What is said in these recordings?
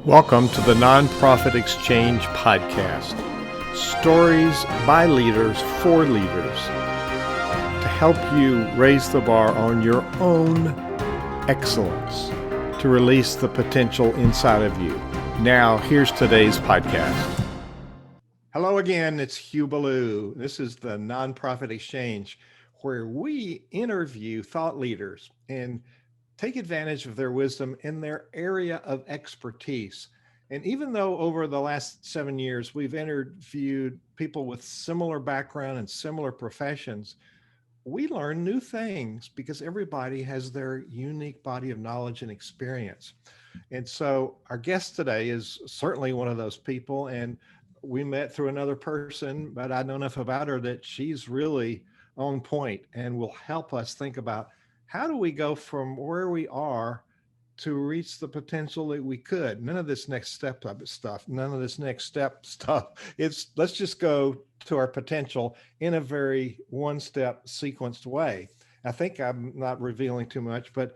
Welcome to the Nonprofit Exchange Podcast. Stories by leaders for leaders to help you raise the bar on your own excellence, to release the potential inside of you. Now, here's today's podcast. Hello again, it's Hugh Ballou. This is the Nonprofit Exchange, where we interview thought leaders and take advantage of their wisdom in their area of expertise. And even though over the last 7 years, we've interviewed people with similar background and similar professions, we learn new things because everybody has their unique body of knowledge and experience. And so our guest today is certainly one of those people. And we met through another person, but I know enough about her that she's really on point and will help us think about how do we go from where we are to reach the potential that we could. None of this next step stuff. It's let's just go to our potential in a very one-step sequenced way. I think I'm not revealing too much, but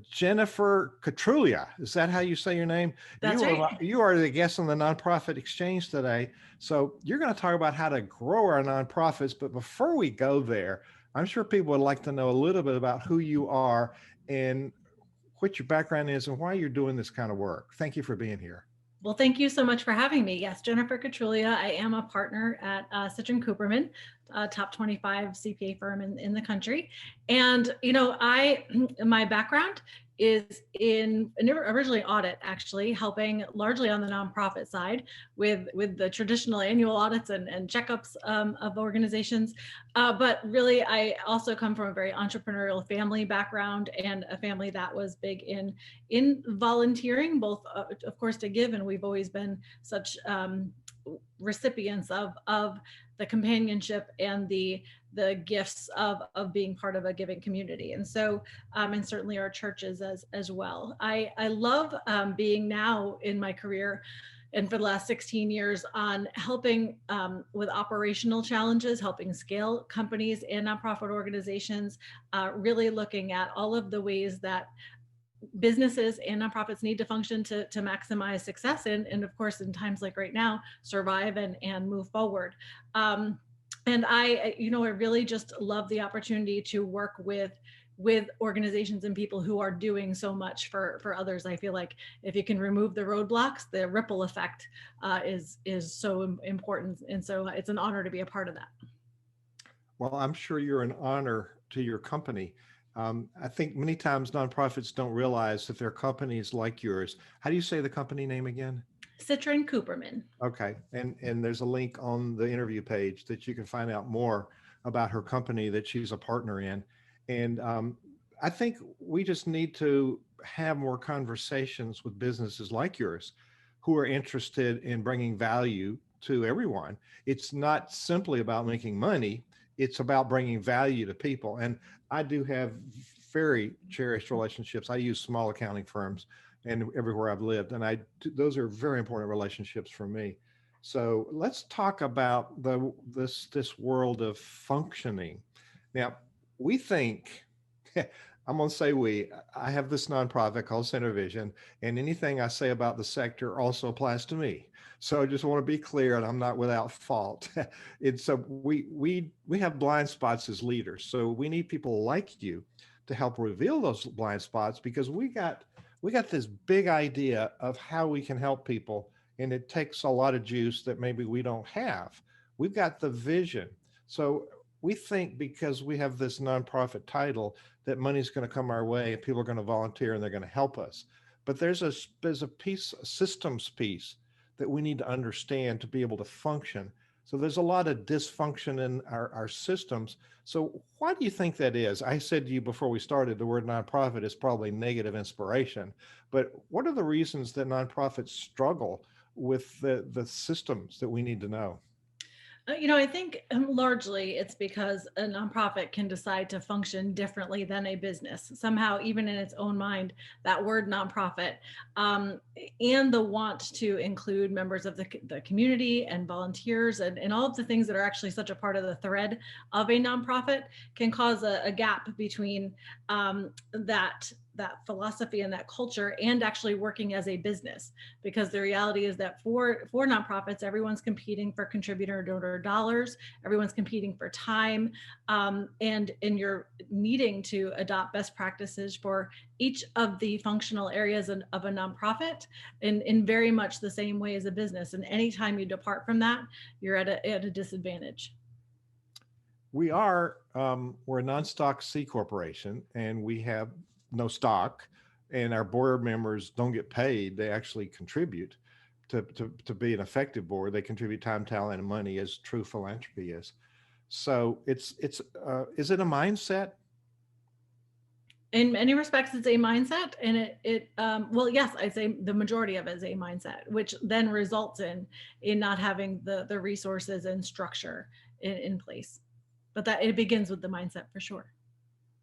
Jennifer Katrulya, is that how you say your name? That's right. You are the guest on the Nonprofit Exchange today. So you're going to talk about how to grow our nonprofits. But before we go there, I'm sure people would like to know a little bit about who you are and what your background is and why you're doing this kind of work. Thank you for being here. Well, thank you so much for having me. Yes, Jennifer Katrulya. I am a partner at Citrin Cooperman, a top 25 CPA firm in the country. And, my background is in originally audit, actually, helping largely on the nonprofit side with the traditional annual audits and checkups of organizations. But really, I also come from a very entrepreneurial family background and a family that was big in volunteering, both, of course, to give. And we've always been such recipients of the companionship and the gifts of being part of a giving community. And so, and certainly our churches as well. I love being now in my career and for the last 16 years on helping with operational challenges, helping scale companies and nonprofit organizations, really looking at all of the ways that businesses and nonprofits need to function to maximize success and of course, in times like right now, survive and move forward. And I really just love the opportunity to work with organizations and people who are doing so much for others. I feel like if you can remove the roadblocks, the ripple effect is so important. And so it's an honor to be a part of that. Well, I'm sure you're an honor to your company. I think many times nonprofits don't realize that there are companies like yours. How do you say the company name again? Citrin Cooperman. Okay. And there's a link on the interview page that you can find out more about her company that she's a partner in. And I think we just need to have more conversations with businesses like yours who are interested in bringing value to everyone. It's not simply about making money. It's about bringing value to people. And I do have very cherished relationships. I use small accounting firms and everywhere I've lived. And those are very important relationships for me. So let's talk about this world of functioning. Now, we think, I'm going to say I have this nonprofit called Center Vision, and anything I say about the sector also applies to me. So I just want to be clear, and I'm not without fault. It's we have blind spots as leaders. So we need people like you to help reveal those blind spots because we got this big idea of how we can help people, and it takes a lot of juice that maybe we don't have. We've got the vision. So we think because we have this nonprofit title that money's going to come our way and people are going to volunteer and they're going to help us. But there's a systems piece that we need to understand to be able to function. So there's a lot of dysfunction in our systems. So why do you think that is? I said to you before we started, the word nonprofit is probably negative inspiration, but what are the reasons that nonprofits struggle with the systems that we need to know? I think largely it's because a nonprofit can decide to function differently than a business. Somehow, even in its own mind, that word nonprofit and the want to include members of the community and volunteers and all of the things that are actually such a part of the thread of a nonprofit can cause a gap between that that philosophy and that culture, and actually working as a business, because the reality is that for nonprofits, everyone's competing for contributor donor dollars, everyone's competing for time, and you're needing to adopt best practices for each of the functional areas of a nonprofit in very much the same way as a business. And anytime you depart from that, you're at a disadvantage. We're a non-stock C corporation, and we have no stock, and our board members don't get paid. They actually contribute to be an effective board. They contribute time, talent, and money, as true philanthropy is. So is it a mindset? In many respects, it's a mindset, and well, yes, I'd say the majority of it is a mindset, which then results in not having the resources and structure in place. But that it begins with the mindset for sure.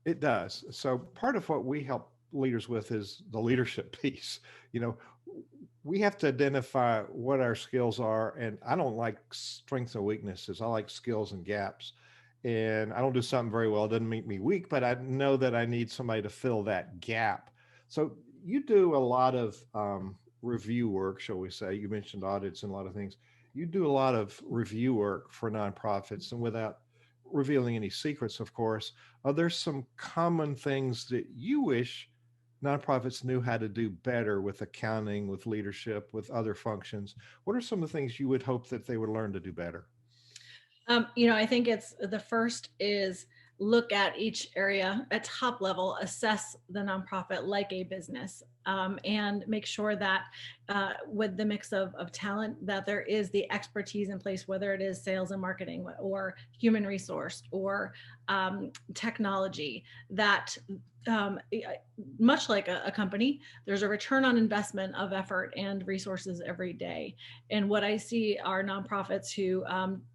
It does. So part of what we help leaders with is the leadership piece. You know, we have to identify what our skills are. And I don't like strengths and weaknesses. I like skills and gaps. And I don't do something very well. It doesn't make me weak, but I know that I need somebody to fill that gap. So you do a lot of review work, shall we say. You mentioned audits and a lot of things. You do a lot of review work for nonprofits, and without revealing any secrets, of course, are there some common things that you wish nonprofits knew how to do better with accounting, with leadership, with other functions? What are some of the things you would hope that they would learn to do better? I think it's the first is look at each area at top level, assess the nonprofit like a business, and make sure that with the mix of talent, that there is the expertise in place, whether it is sales and marketing or human resource or technology, that much like a company, there's a return on investment of effort and resources every day. And what I see are nonprofits who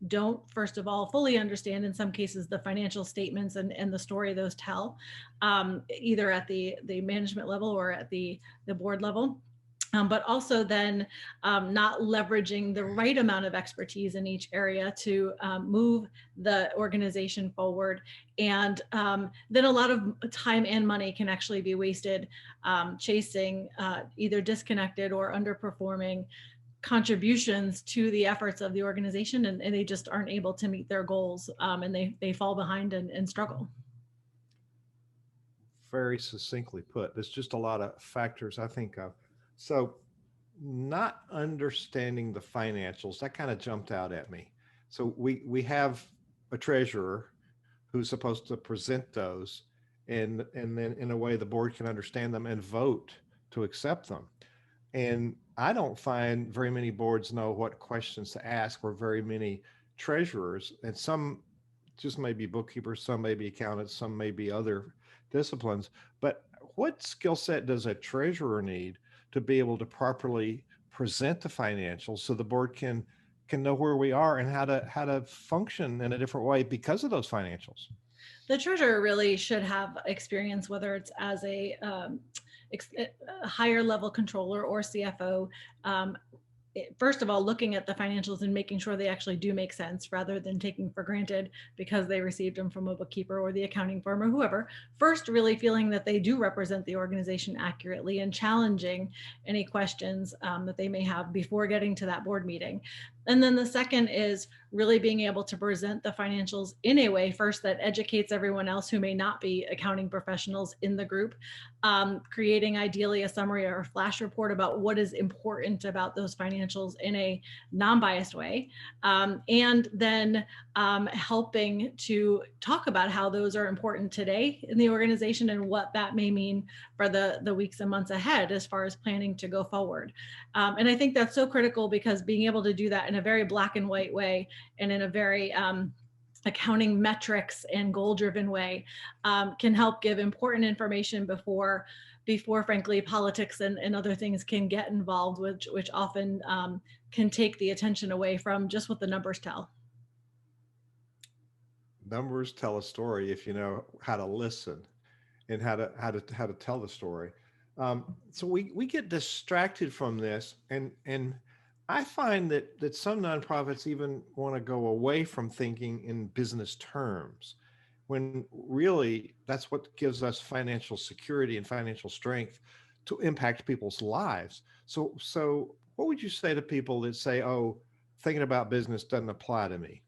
don't, first of all, fully understand, in some cases, the financial statements and the story those tell, either at the management level or at the board level. But also then not leveraging the right amount of expertise in each area to move the organization forward. And then a lot of time and money can actually be wasted chasing either disconnected or underperforming contributions to the efforts of the organization, and they just aren't able to meet their goals, and they fall behind and struggle. Very succinctly put. There's just a lot of factors I think of. So not understanding the financials, that kind of jumped out at me. So we have a treasurer who's supposed to present those, and then in a way the board can understand them and vote to accept them. And I don't find very many boards know what questions to ask, or very many treasurers, and some just may be bookkeepers, some may be accountants, some may be other disciplines. But what skill set does a treasurer need to be able to properly present the financials so the board can know where we are and how to function in a different way because of those financials? The treasurer really should have experience, whether it's as a higher level controller or CFO. First of all, looking at the financials and making sure they actually do make sense, rather than taking for granted because they received them from a bookkeeper or the accounting firm or whoever. First, really feeling that they do represent the organization accurately and challenging any questions that they may have before getting to that board meeting. And then the second is really being able to present the financials in a way, first, that educates everyone else who may not be accounting professionals in the group, creating ideally a summary or a flash report about what is important about those financials in a non-biased way, and then helping to talk about how those are important today in the organization and what that may mean for the weeks and months ahead as far as planning to go forward. And I think that's so critical, because being able to do that in a very black and white way and in a very accounting metrics and goal driven way can help give important information before frankly politics and other things can get involved, which often can take the attention away from just what the numbers tell. Numbers tell a story if you know how to listen and how to tell the story. So we get distracted from this, and I find that some nonprofits even want to go away from thinking in business terms. when really that's what gives us financial security and financial strength to impact people's lives. So what would you say to people that say, oh, thinking about business doesn't apply to me?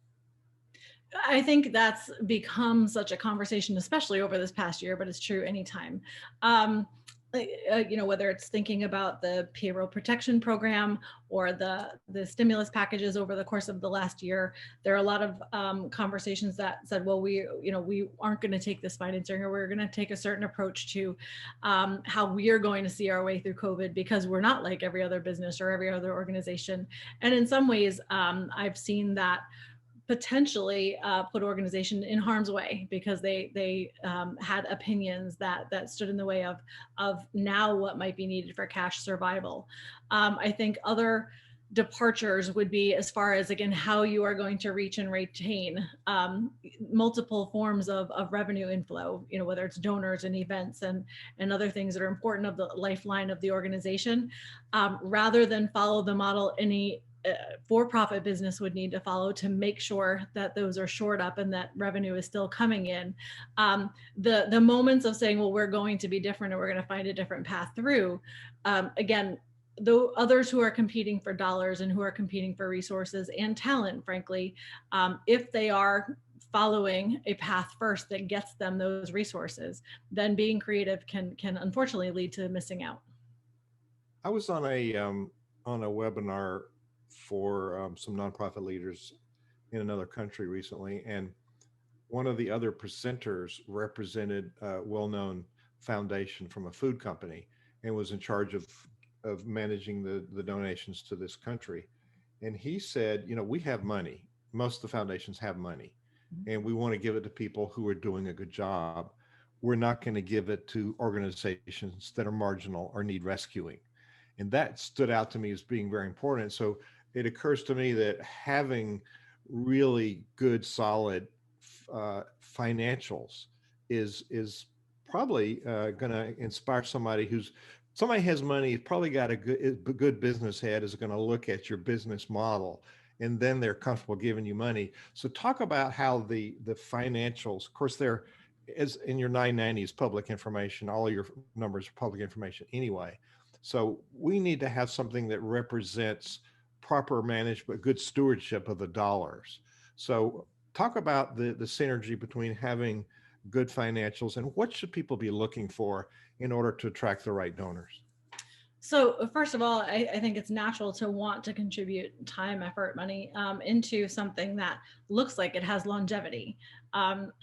I think that's become such a conversation, especially over this past year, but it's true anytime. Um, Whether it's thinking about the payroll protection program or the stimulus packages over the course of the last year, there are a lot of conversations that said, well, we aren't going to take this financing, or we're going to take a certain approach to how we are going to see our way through COVID, because we're not like every other business or every other organization. And in some ways, I've seen that potentially put organization in harm's way, because they had opinions that stood in the way of now what might be needed for cash survival. I think other departures would be as far as, again, how you are going to reach and retain multiple forms of revenue inflow, whether it's donors and events and other things that are important of the lifeline of the organization, rather than follow the model any for-profit business would need to follow to make sure that those are shored up and that revenue is still coming in. The moments of saying, well, we're going to be different and we're going to find a different path through, again, though others who are competing for dollars and who are competing for resources and talent, frankly, if they are following a path first that gets them those resources, then being creative can unfortunately lead to missing out. I was on a webinar for some nonprofit leaders in another country recently, and one of the other presenters represented a well-known foundation from a food company and was in charge of managing the donations to this country. And he said, we have money. Most of the foundations have money, and we want to give it to people who are doing a good job. We're not going to give it to organizations that are marginal or need rescuing. And that stood out to me as being very important. So it occurs to me that having really good, solid financials is probably going to inspire somebody has money, probably got a good business head, is going to look at your business model, and then they're comfortable giving you money. So talk about how the financials, of course, they're, as in your 990s public information, all your numbers are public information anyway. So we need to have something that represents proper management, good stewardship of the dollars. So talk about the synergy between having good financials and what should people be looking for in order to attract the right donors. So first of all, I think it's natural to want to contribute time, effort, money into something that looks like it has longevity.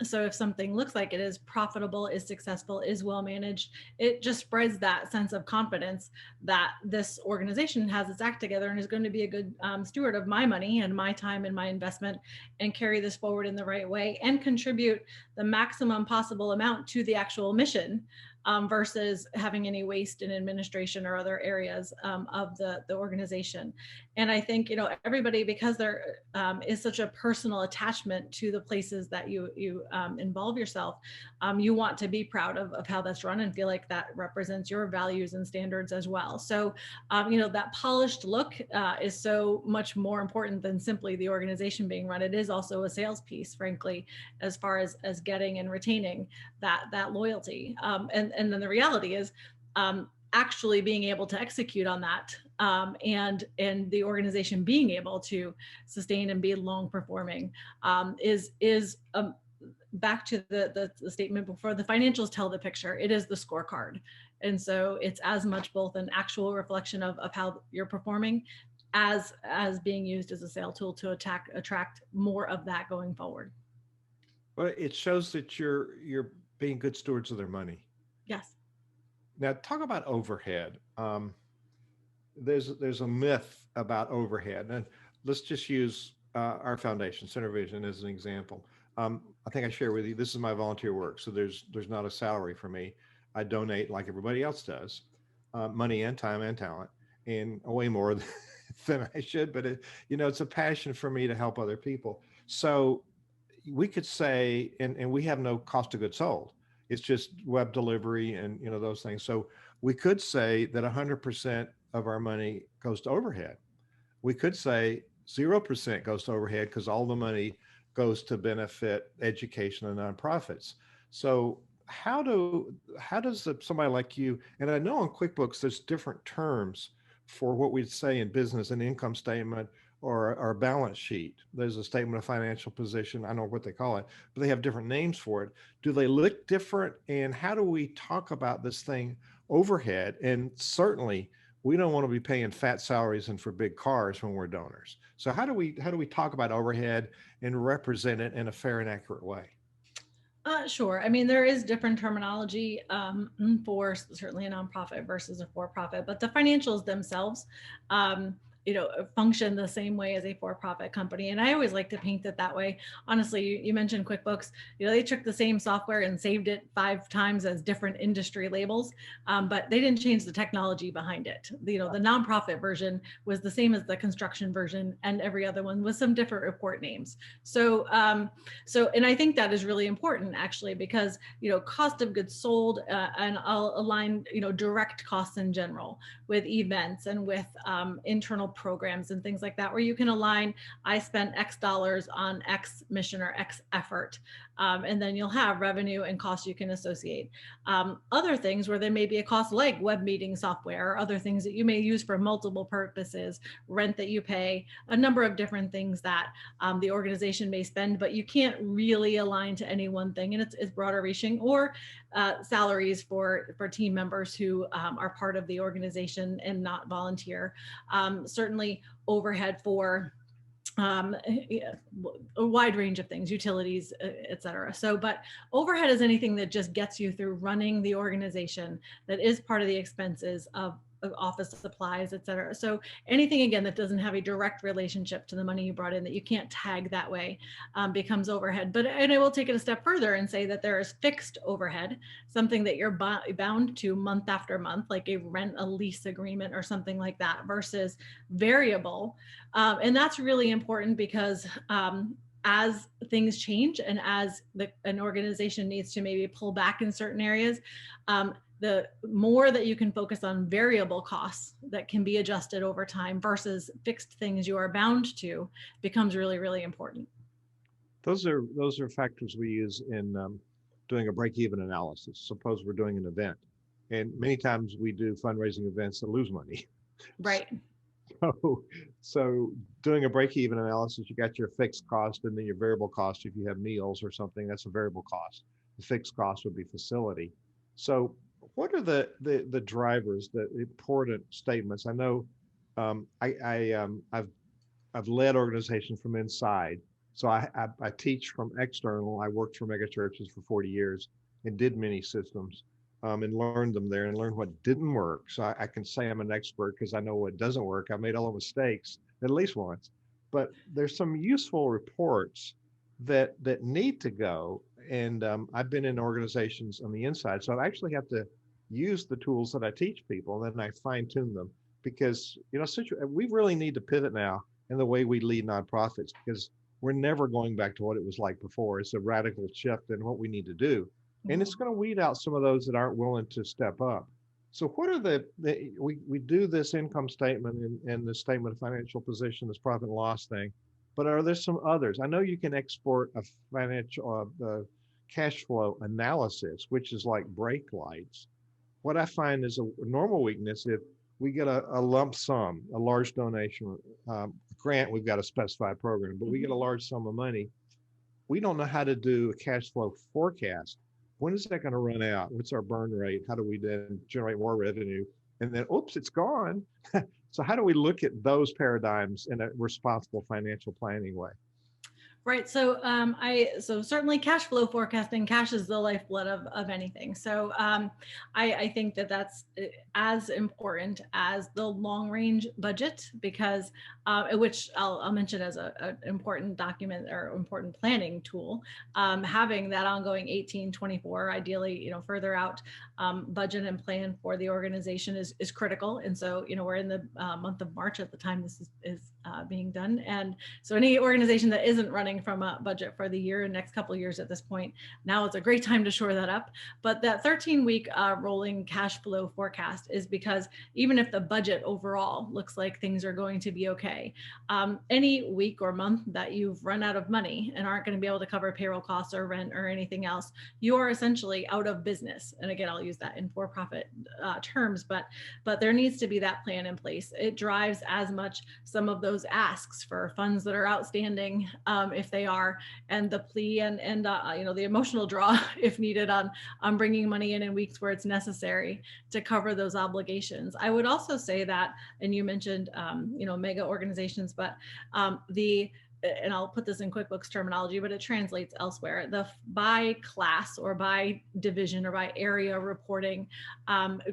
So if something looks like it is profitable, is successful, is well managed, it just spreads that sense of confidence that this organization has its act together and is going to be a good steward of my money and my time and my investment, and carry this forward in the right way and contribute the maximum possible amount to the actual mission. Versus having any waste in administration or other areas of the organization. And I think, everybody, because there is such a personal attachment to the places that you involve yourself, you want to be proud of how that's run and feel like that represents your values and standards as well. So, that polished look is so much more important than simply the organization being run. It is also a sales piece, frankly, as far as getting and retaining that loyalty. And then the reality is actually being able to execute on that, and the organization being able to sustain and be long performing, is back to the statement before, the financials tell the picture. It is the scorecard. And so it's as much both an actual reflection of how you're performing as being used as a sales tool to attract more of that going forward. Well, it shows that you're being good stewards of their money. Yes. Now, talk about overhead. There's a myth about overhead, and let's just use our foundation, Center Vision, as an example. I think I share with you, this is my volunteer work, so there's not a salary for me. I donate like everybody else does, money and time and talent, and way more than I should. But it's a passion for me to help other people. So we could say, and we have no cost of goods sold. It's just web delivery and those things. So we could say that 100% of our money goes to overhead. We could say 0% goes to overhead because all the money goes to benefit education and nonprofits. So how does somebody like you, and I know in QuickBooks there's different terms for what we'd say in business, an income statement or a balance sheet. There's a statement of financial position. I don't know what they call it, but they have different names for it. Do they look different? And how do we talk about this thing overhead? And certainly we don't want to be paying fat salaries and for big cars when we're donors. So how do we talk about overhead and represent it in a fair and accurate way? Sure. I mean, there is different terminology for certainly a nonprofit versus a for-profit, but the financials themselves, function the same way as a for-profit company. And I always like to paint it that way. Honestly, you mentioned QuickBooks. They took the same software and saved it 5 times as different industry labels, but they didn't change the technology behind it. The nonprofit version was the same as the construction version, and every other one with some different report names. So, and I think that is really important actually, because cost of goods sold, and I'll align direct costs in general with events and with internal programs and things like that, where you can align, I spent X dollars on X mission or X effort. And then you'll have revenue and costs you can associate. Other things where there may be a cost like web meeting software, or other things that you may use for multiple purposes, rent that you pay, a number of different things that the organization may spend, but you can't really align to any one thing, and it's broader reaching, or salaries for team members who are part of the organization and not volunteer. Certainly overhead for a wide range of things, utilities, et cetera. So, but overhead is anything that just gets you through running the organization, that is part of the expenses of office supplies, et cetera. So anything, again, that doesn't have a direct relationship to the money you brought in, that you can't tag that way, becomes overhead. And I will take it a step further and say that there is fixed overhead, something that you're bound to month after month, like a rent, a lease agreement or something like that, versus variable. And that's really important because as things change, and as an organization needs to maybe pull back in certain areas, the more that you can focus on variable costs that can be adjusted over time versus fixed things you are bound to, becomes really, really important. Those are factors we use in doing a break-even analysis. Suppose we're doing an event, and many times we do fundraising events that lose money. Right. So doing a break-even analysis, you got your fixed cost and then your variable cost. If you have meals or something, that's a variable cost. The fixed cost would be facility. So what are the drivers, the important statements? I know I've led organizations from inside. So I teach from external. I worked for mega churches for 40 years and did many systems, and learned them there and learned what didn't work. So I can say I'm an expert because I know what doesn't work. I made all the mistakes at least once. But there's some useful reports that need to go. And I've been in organizations on the inside, so I actually have to use the tools that I teach people, and then I fine tune them, because we really need to pivot now in the way we lead nonprofits, because we're never going back to what it was like before. It's a radical shift in what we need to do, and it's going to weed out some of those that aren't willing to step up. So what are we do this income statement and the statement of financial position, this profit and loss thing, but are there some others? I know you can export a financial cash flow analysis, which is like brake lights. What I find is a normal weakness: if we get a lump sum, a large donation, grant, we've got a specified program, but we get a large sum of money, we don't know how to do a cash flow forecast. When is that going to run out? What's our burn rate? How do we then generate more revenue? And then, oops, it's gone. So how do we look at those paradigms in a responsible financial planning way? Right. So so certainly cash flow forecasting, cash is the lifeblood of anything. So I think that that's as important as the long range budget, because which I'll mention as an important document or important planning tool. Having that ongoing 18-24, ideally, further out budget and plan for the organization is critical. And so, we're in the month of March at the time this is being done. And so any organization that isn't running running from a budget for the year and next couple of years at this point. Now it's a great time to shore that up. But that 13-week rolling cash flow forecast is because even if the budget overall looks like things are going to be okay, any week or month that you've run out of money and aren't going to be able to cover payroll costs or rent or anything else, you are essentially out of business. And again, I'll use that in for-profit terms, but there needs to be that plan in place. It drives as much some of those asks for funds that are outstanding, if they are, and the plea and the emotional draw if needed on bringing money in weeks where it's necessary to cover those obligations. I would also say that, and you mentioned mega organizations, but and I'll put this in QuickBooks terminology, but it translates elsewhere. The by class or by division or by area reporting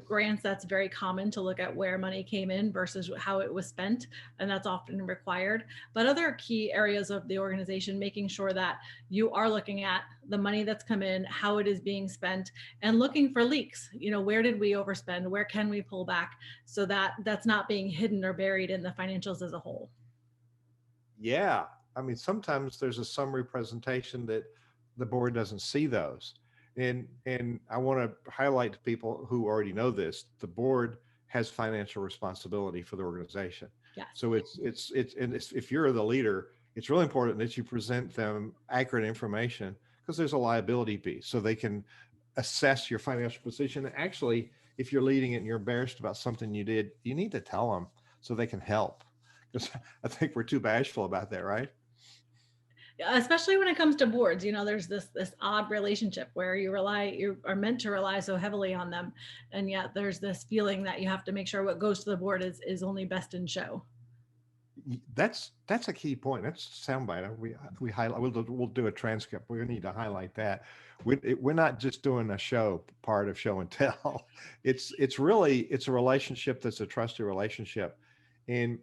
grants, that's very common to look at where money came in versus how it was spent, and that's often required. But other key areas of the organization, making sure that you are looking at the money that's come in, how it is being spent, and looking for leaks. Where did we overspend? Where can we pull back so that that's not being hidden or buried in the financials as a whole? Yeah. I mean, sometimes there's a summary presentation that the board doesn't see those. And I want to highlight to people who already know this, the board has financial responsibility for the organization. Yes. So if you're the leader, it's really important that you present them accurate information, because there's a liability piece so they can assess your financial position. And actually, if you're leading it and you're embarrassed about something you did, you need to tell them so they can help. Because I think we're too bashful about that, right? Especially when it comes to boards, there's this odd relationship where you are meant to rely so heavily on them, and yet there's this feeling that you have to make sure what goes to the board is only best in show. That's a key point. That's a soundbite. We highlight. We'll do a transcript. We need to highlight that. We're not just doing a part of show and tell. It's a relationship that's a trusted relationship, and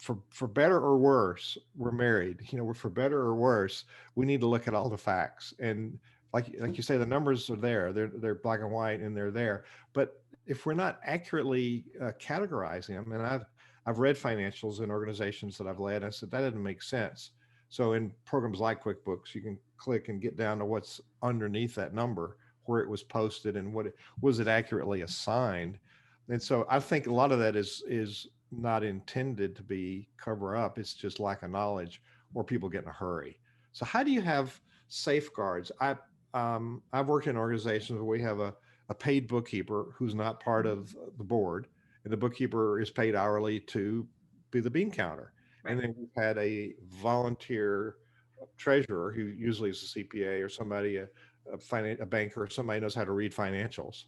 for better or worse, we're married. For better or worse, we need to look at all the facts. And like you say, the numbers are there. They're black and white, and they're there. But if we're not accurately categorizing them, and I've read financials in organizations that I've led, I said that doesn't make sense. So in programs like QuickBooks, you can click and get down to what's underneath that number, where it was posted, and was it accurately assigned. And so I think a lot of that is not intended to be cover up. It's just lack of knowledge, or people get in a hurry. So how do you have safeguards? I've worked in organizations where we have a paid bookkeeper who's not part of the board, and the bookkeeper is paid hourly to be the bean counter. Right. And then we've had a volunteer treasurer who usually is a CPA or somebody, a banker, or somebody knows how to read financials.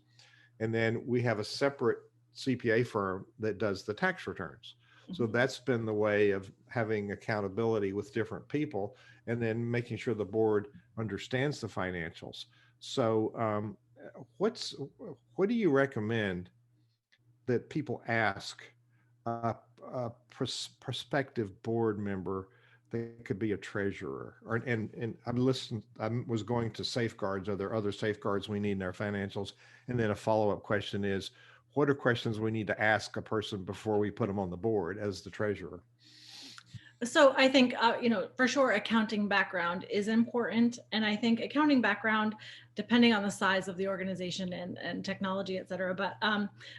And then we have a separate CPA firm that does the tax returns. So that's been the way of having accountability with different people, and then making sure the board understands the financials. So what do you recommend that people ask a prospective board member that could be a treasurer? And I was going to safeguards. Are there other safeguards we need in our financials? And then a follow-up question is, what are questions we need to ask a person before we put them on the board as the treasurer? So I think, for sure, accounting background is important. And I think accounting background, depending on the size of the organization and technology, et cetera, but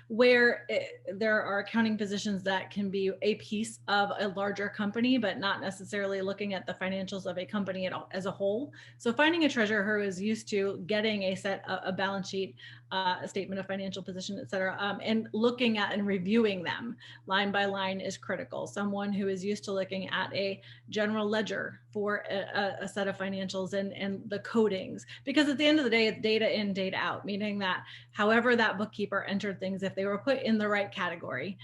where there are accounting positions that can be a piece of a larger company, but not necessarily looking at the financials of a company as a whole. So finding a treasurer who is used to getting a balance sheet, a statement of financial position, et cetera, and looking at and reviewing them line by line is critical. Someone who is used to looking at a general ledger for a set of financials and the codings, because at the end of the day, it's data in, data out, meaning that however that bookkeeper entered things, if they were put in the right category,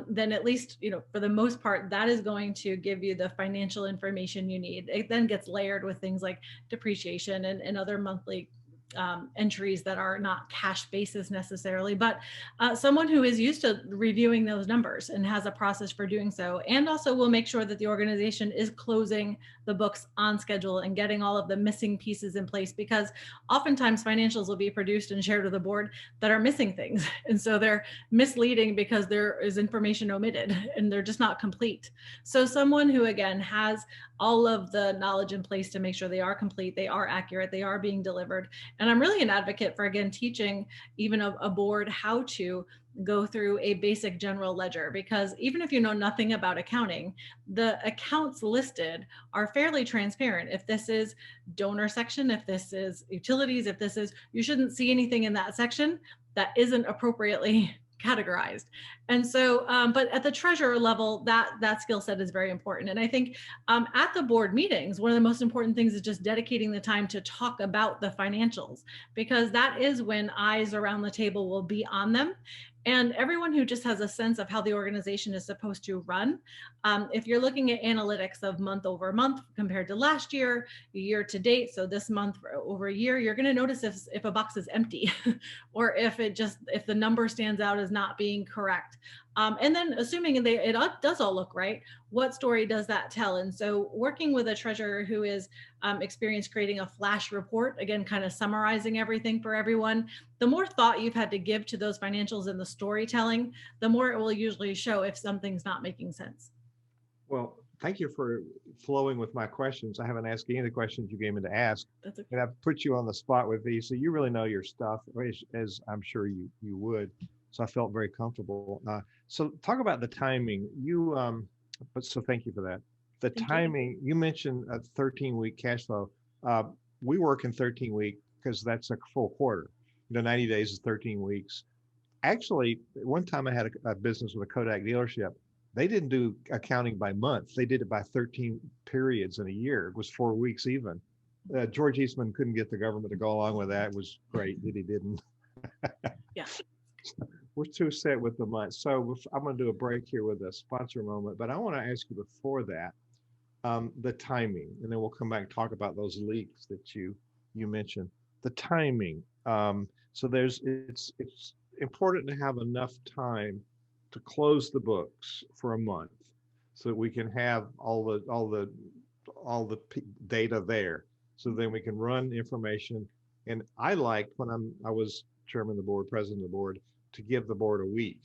then at least, for the most part, that is going to give you the financial information you need. It then gets layered with things like depreciation and other monthly entries that are not cash basis necessarily, but someone who is used to reviewing those numbers and has a process for doing so, and also will make sure that the organization is closing the books on schedule and getting all of the missing pieces in place, because oftentimes financials will be produced and shared with the board that are missing things. And so they're misleading because there is information omitted and they're just not complete. So someone who, again, has all of the knowledge in place to make sure they are complete, they are accurate, they are being delivered. And I'm really an advocate for, again, teaching even a board how to go through a basic general ledger, because even if you know nothing about accounting, the accounts listed are fairly transparent. If this is donor section, if this is utilities, if this is, you shouldn't see anything in that section that isn't appropriately categorized. And so, but at the treasurer level, that skill set is very important. And I think at the board meetings, one of the most important things is just dedicating the time to talk about the financials, because that is when eyes around the table will be on them. And everyone who just has a sense of how the organization is supposed to run, if you're looking at analytics of month over month compared to last year, year to date, so this month over a year, you're going to notice if a box is empty or if the number stands out as not being correct. And then assuming it does all look right, what story does that tell? And so working with a treasurer who is experienced creating a flash report, again, kind of summarizing everything for everyone, the more thought you've had to give to those financials and the storytelling, the more it will usually show if something's not making sense. Well, thank you for flowing with my questions. I haven't asked any of the questions you gave me to ask. That's okay. And I've put you on the spot with these, so you really know your stuff, as I'm sure you would. So I felt very comfortable. So talk about the timing. So thank you for that. The Thank timing, you mentioned a 13-week cash flow. We work in 13-week because that's a full quarter. 90 days is 13 weeks. Actually, one time I had a business with a Kodak dealership. They didn't do accounting by month. They did it by 13 periods in a year. It was 4 weeks even. George Eastman couldn't get the government to go along with that. It was great that he didn't. Yeah. We're too set with the month. So I'm going to do a break here with a sponsor moment, but I want to ask you before that, the timing, and then we'll come back and talk about those leaks that you mentioned. The timing. So it's important to have enough time to close the books for a month, so that we can have all the data there. So then we can run information. And I liked when I was chairman of the board, president of the board, to give the board a week.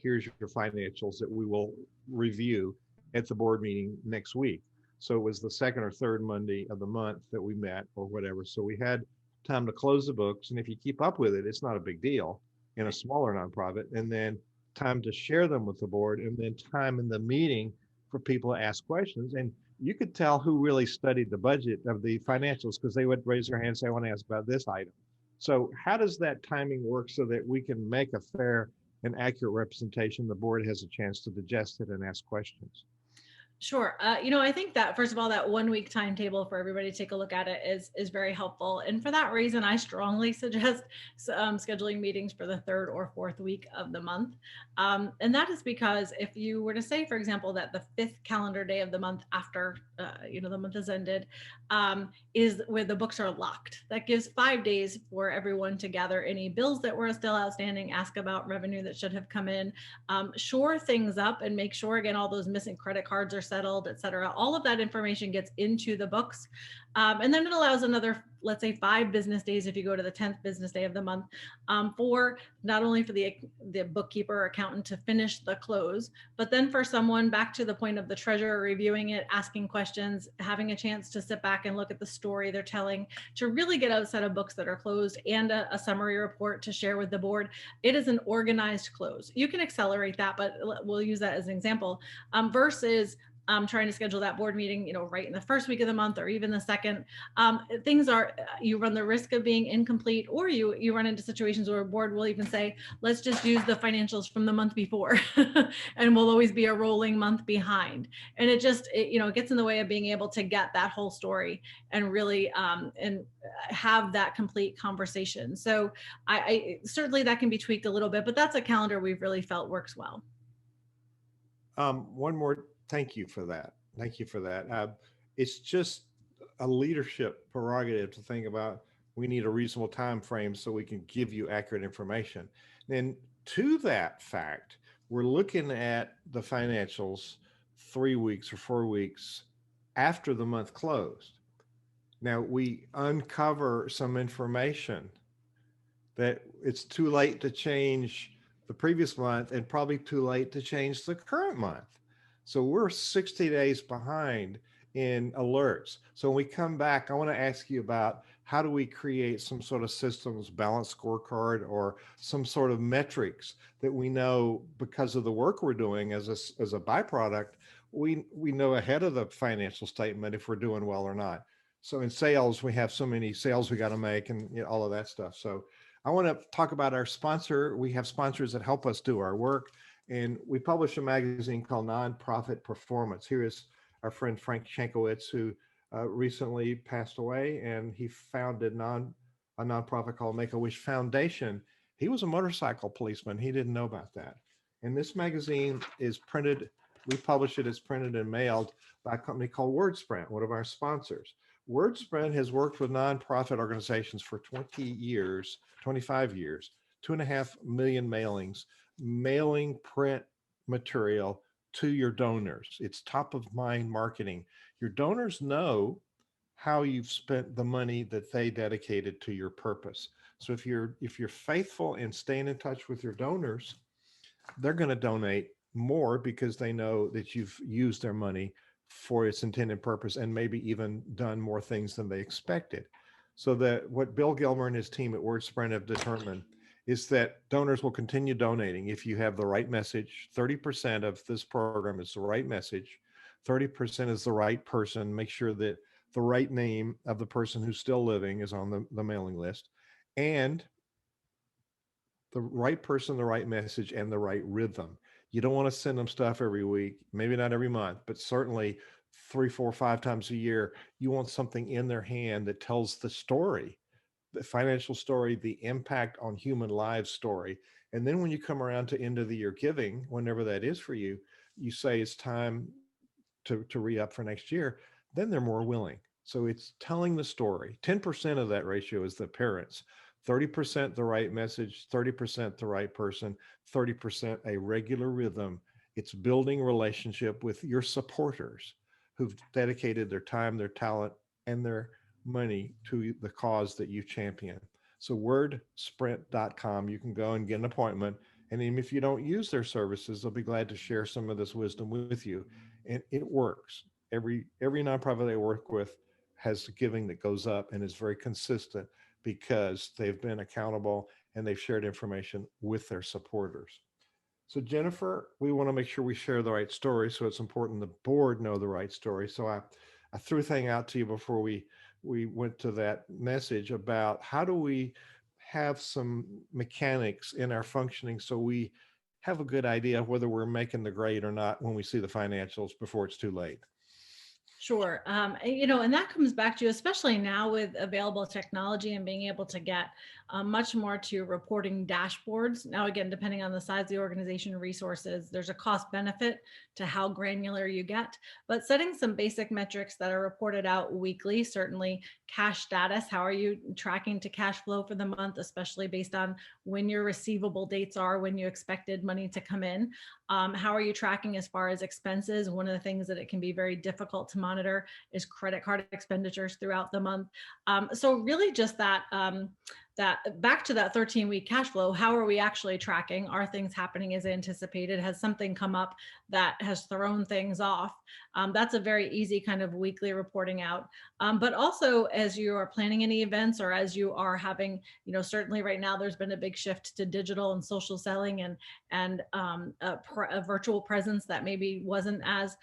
Here's your financials that we will review at the board meeting next week. So it was the second or third Monday of the month that we met or whatever. So we had time to close the books. And if you keep up with it, it's not a big deal in a smaller nonprofit. And then time to share them with the board, and then time in the meeting for people to ask questions. And you could tell who really studied the budget of the financials, because they would raise their hand and say, I want to ask about this item. So how does that timing work so that we can make a fair and accurate representation? The board has a chance to digest it and ask questions. Sure. I think that, first of all, that 1 week timetable for everybody to take a look at it is very helpful. And for that reason, I strongly suggest scheduling meetings for the third or fourth week of the month. And that is because if you were to say, for example, that the fifth calendar day of the month after, the month has ended, is where the books are locked. That gives 5 days for everyone to gather any bills that were still outstanding, ask about revenue that should have come in, shore things up, and make sure, again, all those missing credit cards are settled, et cetera. All of that information gets into the books. And then it allows another, let's say, 5 business days, if you go to the 10th business day of the month, for not only for the bookkeeper or accountant to finish the close, but then for someone, back to the point of the treasurer reviewing it, asking questions, having a chance to sit back and look at the story they're telling, to really get a set of books that are closed and a summary report to share with the board. It is an organized close. You can accelerate that, but we'll use that as an example, versus trying to schedule that board meeting, right in the first week of the month or even the second. You run the risk of being incomplete, or you run into situations where a board will even say, let's just use the financials from the month before and we'll always be a rolling month behind. And it gets in the way of being able to get that whole story and really and have that complete conversation. So I certainly that can be tweaked a little bit, but that's a calendar we've really felt works well. One more. Thank you for that. Thank you for that. It's just a leadership prerogative to think about We need a reasonable time frame so we can give you accurate information. Then to that fact, we're looking at the financials 3 weeks or 4 weeks after the month closed. Now we uncover some information that it's too late to change the previous month and probably too late to change the current month. So we're 60 days behind in alerts. So when we come back, I want to ask you about how do we create some sort of systems, balanced scorecard, or some sort of metrics that we know because of the work we're doing as a byproduct, we know ahead of the financial statement if we're doing well or not. So in sales, we have so many sales we got to make and all of that stuff. So I want to talk about our sponsor. We have sponsors that help us do our work, and we publish a magazine called Nonprofit Performance. Here is our friend Frank Shankowitz, who recently passed away, and he founded a nonprofit called Make-A-Wish Foundation. He was a motorcycle policeman. He didn't know about that. And this magazine is printed, we publish it, it's printed and mailed by a company called WordSprint, one of our sponsors. WordSprint has worked with nonprofit organizations for 20 years, 25 years, 2.5 million mailings, mailing print material to your donors. It's top of mind marketing. Your donors know how you've spent the money that they dedicated to your purpose. So if you're faithful and staying in touch with your donors, they're going to donate more because they know that you've used their money for its intended purpose and maybe even done more things than they expected. So that what Bill Gilmer and his team at WordSprint have determined is that donors will continue donating if you have the right message. 30% of this program is the right message. 30% is the right person. Make sure that the right name of the person who's still living is on the mailing list. And the right person, the right message, and the right rhythm. You don't want to send them stuff every week, maybe not every month, but certainly 3, 4, 5 times a year. You want something in their hand that tells the story, the financial story, the impact on human lives story. And then when you come around to end of the year giving, whenever that is for you, you say it's time to re-up for next year, then they're more willing. So it's telling the story. 10% of that ratio is the parents. 30% the right message, 30% the right person, 30% a regular rhythm. It's building relationship with your supporters who've dedicated their time, their talent, and their money to the cause that you champion. So wordsprint.com, you can go and get an appointment. And even if you don't use their services, they'll be glad to share some of this wisdom with you. And it works. Every nonprofit I work with has giving that goes up and is very consistent because they've been accountable and they've shared information with their supporters. So Jennifer, we want to make sure we share the right story. So it's important the board know the right story. So I threw a thing out to you before we went to that message about how do we have some mechanics in our functioning so we have a good idea of whether we're making the grade or not when we see the financials before it's too late. Sure. And that comes back to, especially now with available technology and being able to get much more to reporting dashboards. Now, again, depending on the size of the organization, resources, there's a cost benefit to how granular you get, but setting some basic metrics that are reported out weekly, certainly cash status. How are you tracking to cash flow for the month, especially based on when your receivable dates are, when you expected money to come in? How are you tracking as far as expenses? One of the things that it can be very difficult to monitor is credit card expenditures throughout the month. So really just that back to that 13-week cash flow, how are we actually tracking? Are things happening as anticipated? Has something come up that has thrown things off? That's a very easy kind of weekly reporting out. But also as you are planning any events or as you are having, certainly right now there's been a big shift to digital and social selling and a virtual presence that maybe wasn't as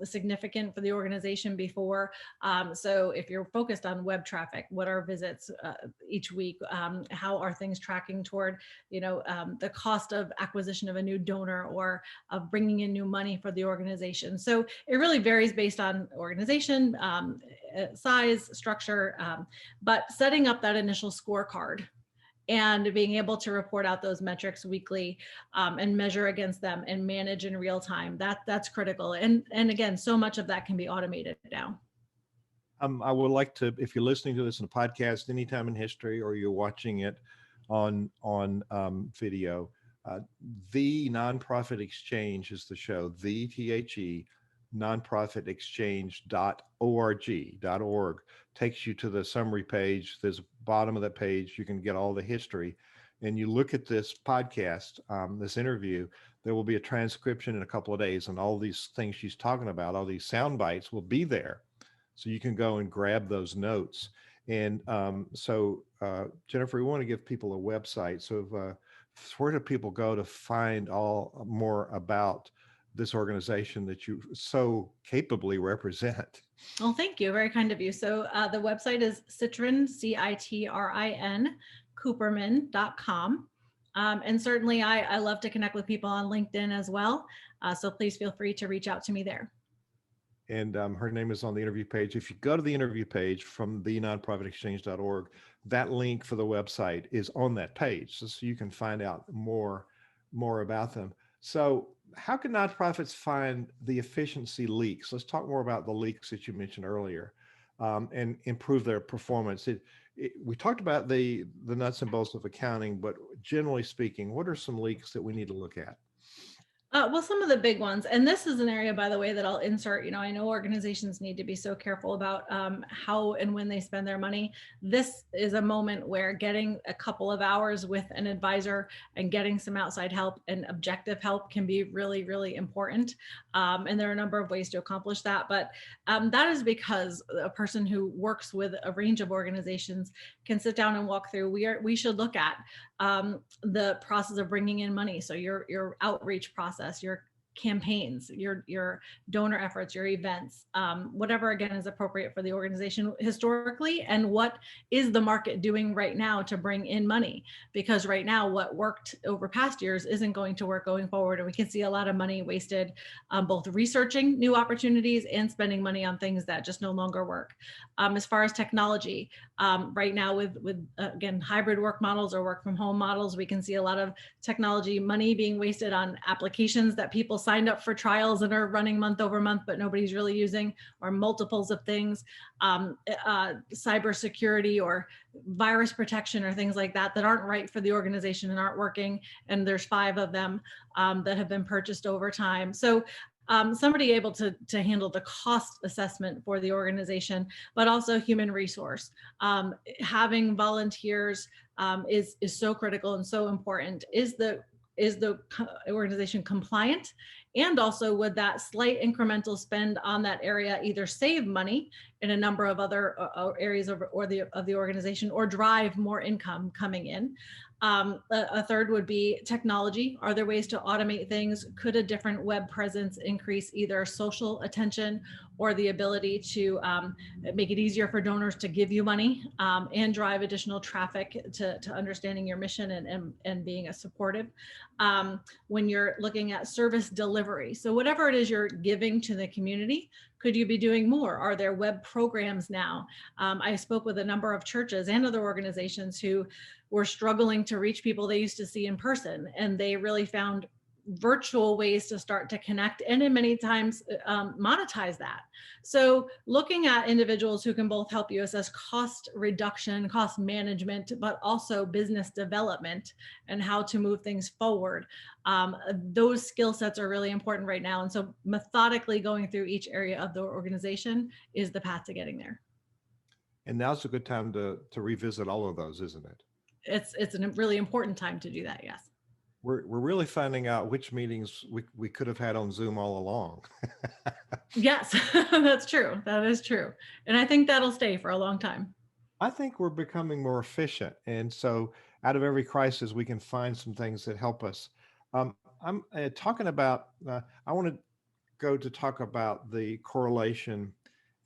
significant for the organization before. So if you're focused on web traffic, what are visits each week? How are things tracking toward, the cost of acquisition of a new donor or of bringing in new money for the organization? So it really varies based on organization, size, structure, but setting up that initial scorecard and being able to report out those metrics weekly and measure against them and manage in real time, that's critical. And again, so much of that can be automated now. I would like to, if you're listening to this in a podcast anytime in history, or you're watching it on video, uh, the Nonprofit Exchange is the show. The THE nonprofitexchange.org takes you to the summary page. There's a bottom of that page. You can get all the history, and you look at this podcast, this interview. There will be a transcription in a couple of days, and all these things she's talking about, all these sound bites, will be there so you can go and grab those notes. And Jennifer, we want to give people a website. So where do people go to find all more about this organization that you so capably represent? Well, thank you. Very kind of you. So the website is Citrin, Citrin, Cooperman.com. And certainly I love to connect with people on LinkedIn as well. So please feel free to reach out to me there. And her name is on the interview page. If you go to the interview page from the nonprofitexchange.org, that link for the website is on that page, so you can find out more about them. So how can nonprofits find the efficiency leaks? Let's talk more about the leaks that you mentioned earlier, and improve their performance. We talked about the nuts and bolts of accounting, but generally speaking, what are some leaks that we need to look at? Well, some of the big ones, and this is an area, by the way, that I'll insert. I know organizations need to be so careful about how and when they spend their money. This is a moment where getting a couple of hours with an advisor and getting some outside help and objective help can be really, really important. And there are a number of ways to accomplish that. But that is because a person who works with a range of organizations can sit down and walk through. We should look at the process of bringing in money. So your outreach process, your campaigns, your donor efforts, your events, whatever again is appropriate for the organization historically, and what is the market doing right now to bring in money? Because right now what worked over past years isn't going to work going forward, and we can see a lot of money wasted both researching new opportunities and spending money on things that just no longer work. As far as technology, right now with again hybrid work models or work from home models, we can see a lot of technology money being wasted on applications that people signed up for trials and are running month over month, but nobody's really using, or multiples of things, cybersecurity or virus protection or things like that aren't right for the organization and aren't working. And there's 5 of them that have been purchased over time. So somebody able to handle the cost assessment for the organization, but also human resource. Having volunteers is so critical and so important. Is the organization compliant? And also, would that slight incremental spend on that area either save money in a number of other areas of the organization, or drive more income coming in? A third would be technology. Are there ways to automate things? Could a different web presence increase either social attention or the ability to make it easier for donors to give you money, and drive additional traffic to understanding your mission and being a supportive? When you're looking at service delivery, so whatever it is you're giving to the community, could you be doing more? Are there web programs now? I spoke with a number of churches and other organizations who were struggling to reach people they used to see in person, and they really found virtual ways to start to connect and in many times monetize that. So looking at individuals who can both help you assess cost reduction, cost management, but also business development and how to move things forward. Those skill sets are really important right now. And so methodically going through each area of the organization is the path to getting there. And now's a good time to revisit all of those, isn't it? It's a really important time to do that. Yes. We're really finding out which meetings we could have had on Zoom all along. Yes, that's true. That is true. And I think that'll stay for a long time. I think we're becoming more efficient. And so out of every crisis, we can find some things that help us. I'm talking about, I want to go to talk about the correlation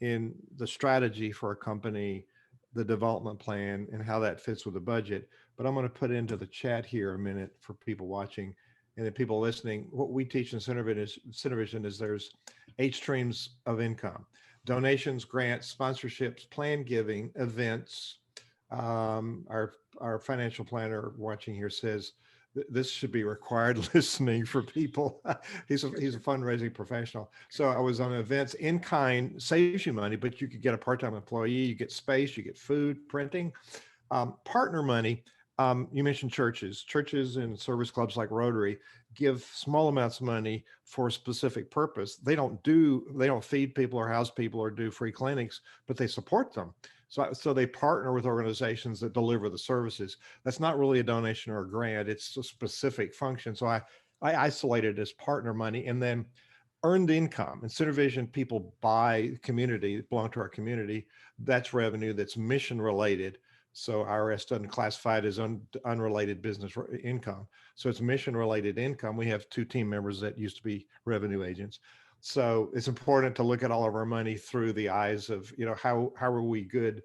in the strategy for a company, the development plan, and how that fits with the budget. But I'm going to put into the chat here a minute for people watching and the people listening. What we teach in Cinevision is there's 8 streams of income: donations, grants, sponsorships, plan giving, events. Our financial planner watching here says this should be required listening for people. He's a fundraising professional. So I was on events. In kind saves you money, but you could get a part-time employee, you get space, you get food, printing. Partner money. You mentioned churches and service clubs like Rotary give small amounts of money for a specific purpose. They don't feed people or house people or do free clinics, but they support them. So they partner with organizations that deliver the services. That's not really a donation or a grant. It's a specific function. So I isolate it as partner money. And then earned income. In Centervision, people buy community, belong to our community. That's revenue that's mission related. So IRS doesn't classify it as unrelated business income. So it's mission related income. We have 2 team members that used to be revenue agents. So it's important to look at all of our money through the eyes of, how are we good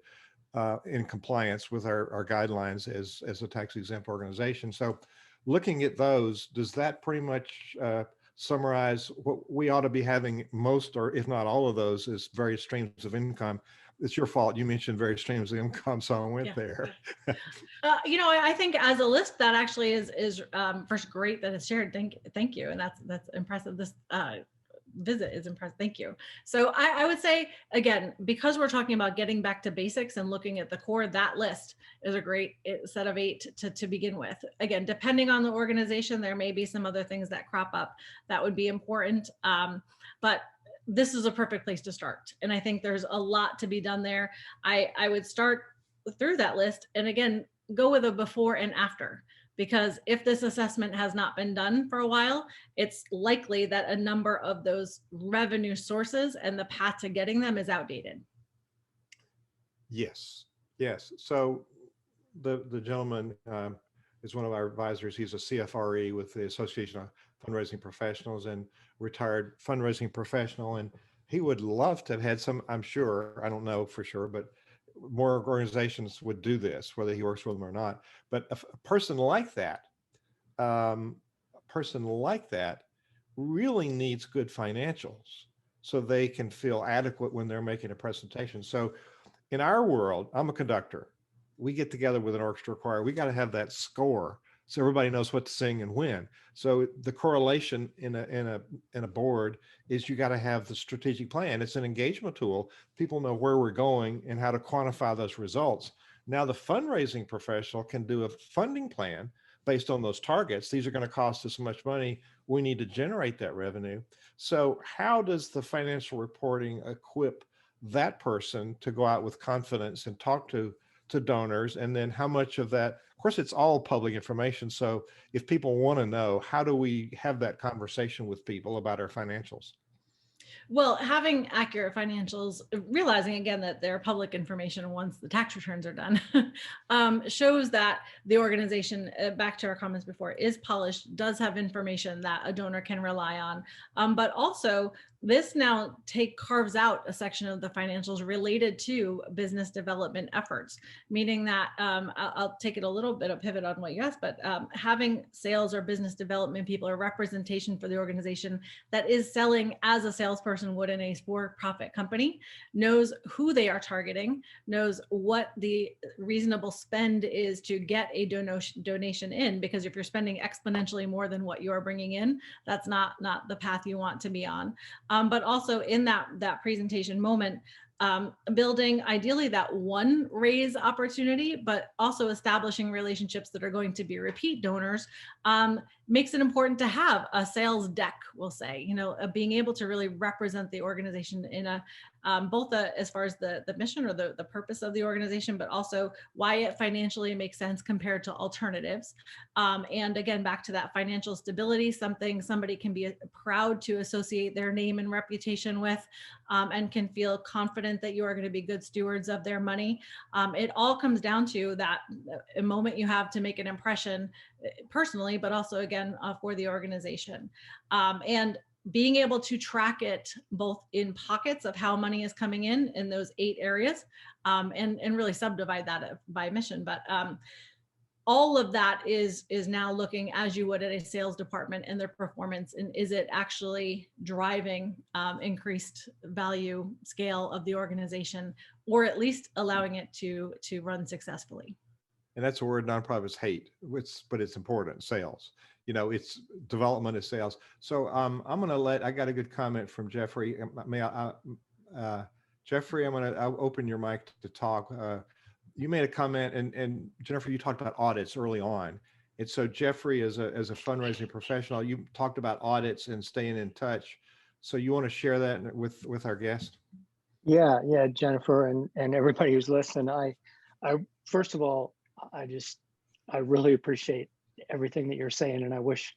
in compliance with our guidelines as a tax exempt organization. So looking at those, does that pretty much summarize what we ought to be having most, or if not all of those, is various streams of income? It's your fault. You mentioned various streams of income, so I went there. I think as a list that actually is first great that it's shared. Thank you, and that's impressive. This visit is impressive. Thank you. So I would say, again, because we're talking about getting back to basics and looking at the core, that list is a great set of 8 to begin with. Again, depending on the organization, there may be some other things that crop up that would be important. But this is a perfect place to start. And I think there's a lot to be done there. I would start through that list and again, go with a before and after. Because if this assessment has not been done for a while, it's likely that a number of those revenue sources and the path to getting them is outdated. Yes. So the gentleman is one of our advisors. He's a CFRE with the Association of Fundraising Professionals and retired fundraising professional. And he would love to have had some, I'm sure, I don't know for sure, but more organizations would do this, whether he works with them or not. But a person like that, really needs good financials so they can feel adequate when they're making a presentation. So in our world, I'm a conductor. We get together with an orchestra choir. We got to have that score so everybody knows what to sing and when. So the correlation in a board is you got to have the strategic plan. It's an engagement tool. People know where we're going and how to quantify those results. Now the fundraising professional can do a funding plan based on those targets. These are going to cost us so much money. We need to generate that revenue. So how does the financial reporting equip that person to go out with confidence and talk to donors? And then how much of that, of course, it's all public information. So if people want to know, how do we have that conversation with people about our financials? Well, having accurate financials, realizing again that they're public information once the tax returns are done, shows that the organization, back to our comments before, is polished, does have information that a donor can rely on. But also, this now carves out a section of the financials related to business development efforts, meaning that I'll take it a little bit of pivot on what you asked, but having sales or business development people or representation for the organization that is selling as a salesperson would in a for-profit company, knows who they are targeting, knows what the reasonable spend is to get a donation in, because if you're spending exponentially more than what you're bringing in, that's not the path you want to be on. But also in that presentation moment, building ideally that one raise opportunity, but also establishing relationships that are going to be repeat donors, makes it important to have a sales deck, we'll say, being able to really represent the organization in a both as far as the mission or the purpose of the organization, but also why it financially makes sense compared to alternatives. And again, back to that financial stability, something somebody can be proud to associate their name and reputation with, and can feel confident that you are going to be good stewards of their money. It all comes down to that a moment you have to make an impression personally, but also again for the organization. And being able to track it both in pockets of how money is coming in those 8 areas, and really subdivide that by mission. But all of that is now looking as you would at a sales department and their performance, and is it actually driving increased value scale of the organization, or at least allowing it to run successfully. and that's a word nonprofits hate. But it's important. Sales. It's development of sales. So I'm going to I got a good comment from Jeffrey. May Jeffrey, I'll open your mic to talk. You made a comment, and Jennifer, you talked about audits early on. And so Jeffrey, as a fundraising professional, you talked about audits and staying in touch. So you want to share that with our guest? Yeah, Jennifer, and everybody who's listening. I first of all, I really appreciate everything that you're saying, and I wish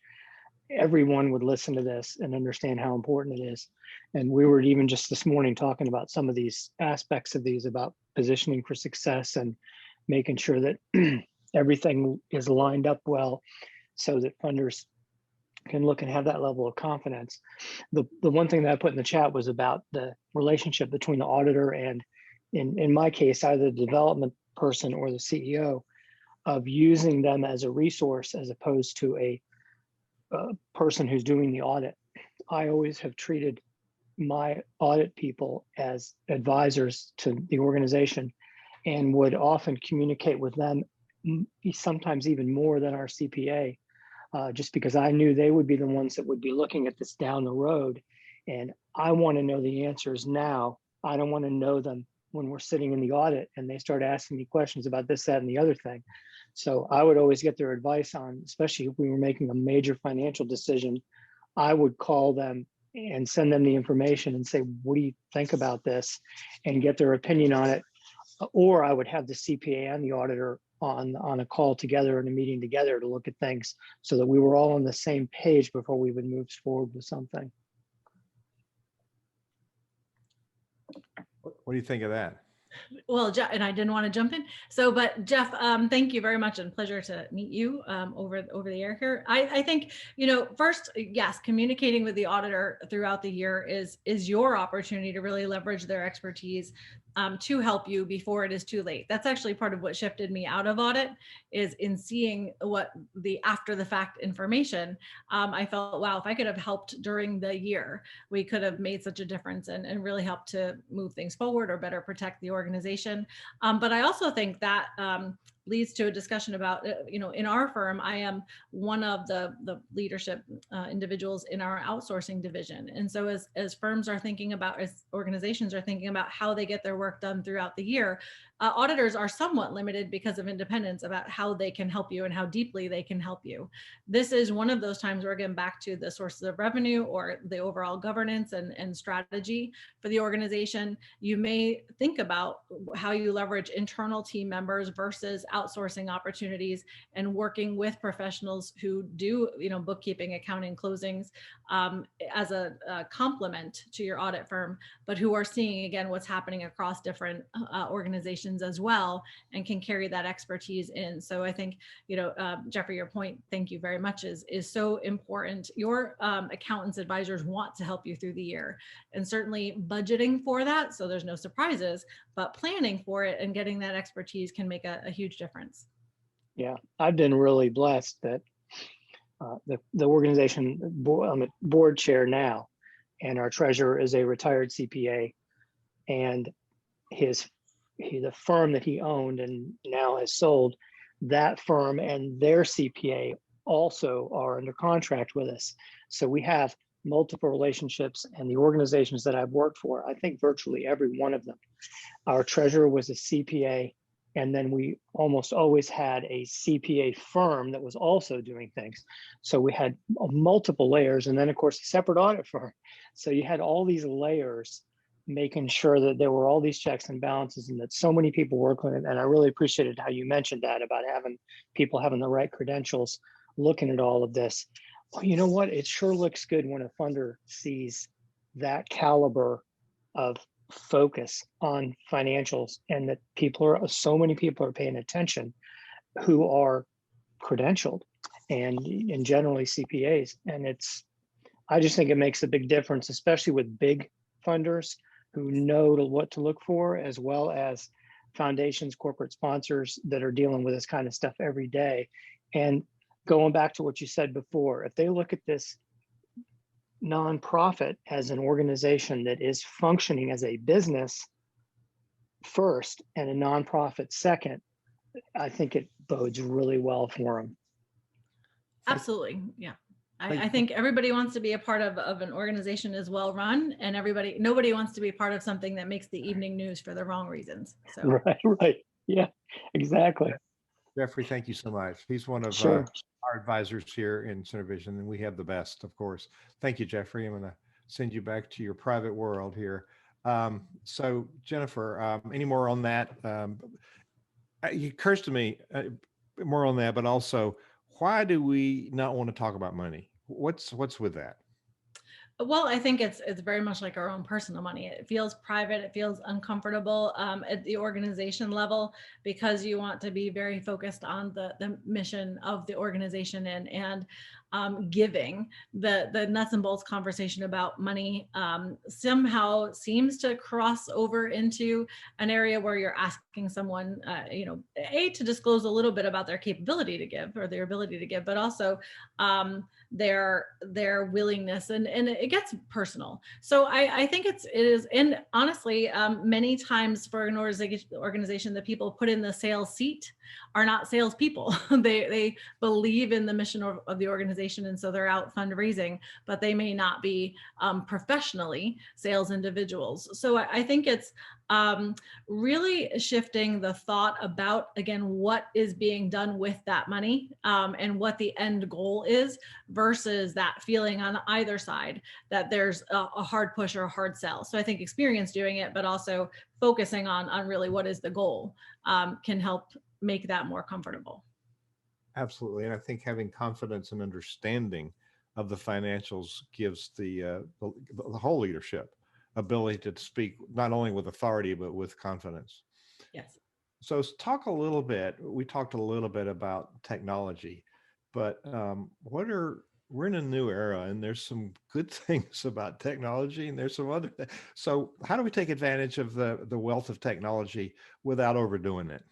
everyone would listen to this and understand how important it is. And we were even just this morning talking about some of these aspects of these, about positioning for success and making sure that everything is lined up well so that funders can look and have that level of confidence. The one thing that I put in the chat was about the relationship between the auditor and, in my case, either the development person or the CEO, of using them as a resource as opposed to a person who's doing the audit. I always have treated my audit people as advisors to the organization, and would often communicate with them sometimes even more than our CPA, just because I knew they would be the ones that would be looking at this down the road. And I want to know the answers now. I don't want to know them when we're sitting in the audit and they start asking me questions about this, that, and the other thing. So I would always get their advice on, especially if we were making a major financial decision, I would call them and send them the information and say, what do you think about this? And get their opinion on it. Or I would have the CPA and the auditor on a call together and a meeting together to look at things so that we were all on the same page before we would move forward with something. What do you think of that? Well, and I didn't want to jump in. So, but Jeff, thank you very much, and pleasure to meet you over the air here. I think, first, yes, communicating with the auditor throughout the year is your opportunity to really leverage their expertise to help you before it is too late. That's actually part of what shifted me out of audit, is in seeing what the after the fact information. I felt, wow, if I could have helped during the year, we could have made such a difference and really helped to move things forward or better protect the organization. But I also think that leads to a discussion about, in our firm, I am one of the leadership individuals in our outsourcing division. And so as firms are thinking about, as organizations are thinking about how they get their work done throughout the year, auditors are somewhat limited because of independence about how they can help you and how deeply they can help you. This is one of those times where, again, back to the sources of revenue or the overall governance and strategy for the organization, you may think about how you leverage internal team members versus outsourcing opportunities and working with professionals who do, bookkeeping, accounting, closings as a complement to your audit firm, but who are seeing, again, what's happening across different organizations as well, and can carry that expertise in. So I think, Jeffrey, your point, thank you very much, is so important. Your accountants, advisors want to help you through the year, and certainly budgeting for that, so there's no surprises, but planning for it and getting that expertise can make a huge difference. Yeah, I've been really blessed that the organization, I'm a board chair now, and our treasurer is a retired CPA, and the firm that he owned and now has sold, that firm and their CPA also are under contract with us. So we have multiple relationships, and the organizations that I've worked for, I think virtually every one of them, our treasurer was a CPA, and then we almost always had a CPA firm that was also doing things. So we had multiple layers, and then of course a separate audit firm. So you had all these layers, making sure that there were all these checks and balances, and that so many people work on it. And I really appreciated how you mentioned that about having people having the right credentials, looking at all of this. Well, you know what? It sure looks good when a funder sees that caliber of focus on financials, and that so many people are paying attention who are credentialed and generally CPAs. And I just think it makes a big difference, especially with big funders who know what to look for, as well as foundations, corporate sponsors that are dealing with this kind of stuff every day. And going back to what you said before, if they look at this nonprofit as an organization that is functioning as a business first and a nonprofit second, I think it bodes really well for them. Absolutely. Yeah. Thank- I think everybody wants to be a part of an organization as well run, and nobody wants to be part of something that makes the evening news for the wrong reasons. So Right, right. Yeah, exactly. Jeffrey, thank you so much. He's one of Sure. our advisors here in CenterVision, and we have the best, of course. Thank you, Jeffrey. I'm going to send you back to your private world here. So, Jennifer, any more on that? It occurs to me more on that, but also, why do we not want to talk about money? What's with that? well, I think it's very much like our own personal money. It feels private. It feels uncomfortable at the organization level, because you want to be very focused on the mission of the organization, and giving. The nuts and bolts conversation about money somehow seems to cross over into an area where you're asking someone, to disclose a little bit about their capability to give, or their ability to give, but also their willingness, and it gets personal. So I think it is, and honestly, many times for an organization, the people put in the sales seat are not salespeople. They believe in the mission of the organization, and so they're out fundraising, but they may not be professionally sales individuals. So I think it's really shifting the thought about, again, what is being done with that money, and what the end goal is, versus that feeling on either side that there's a hard push or a hard sell. So I think experience doing it, but also focusing on really what is the goal, can help make that more comfortable. Absolutely. And I think having confidence and understanding of the financials gives the whole leadership ability to speak not only with authority, but with confidence. Yes. So we talked a little bit about technology, but we're in a new era, and there's some good things about technology, and there's some other things. So how do we take advantage of the wealth of technology without overdoing it?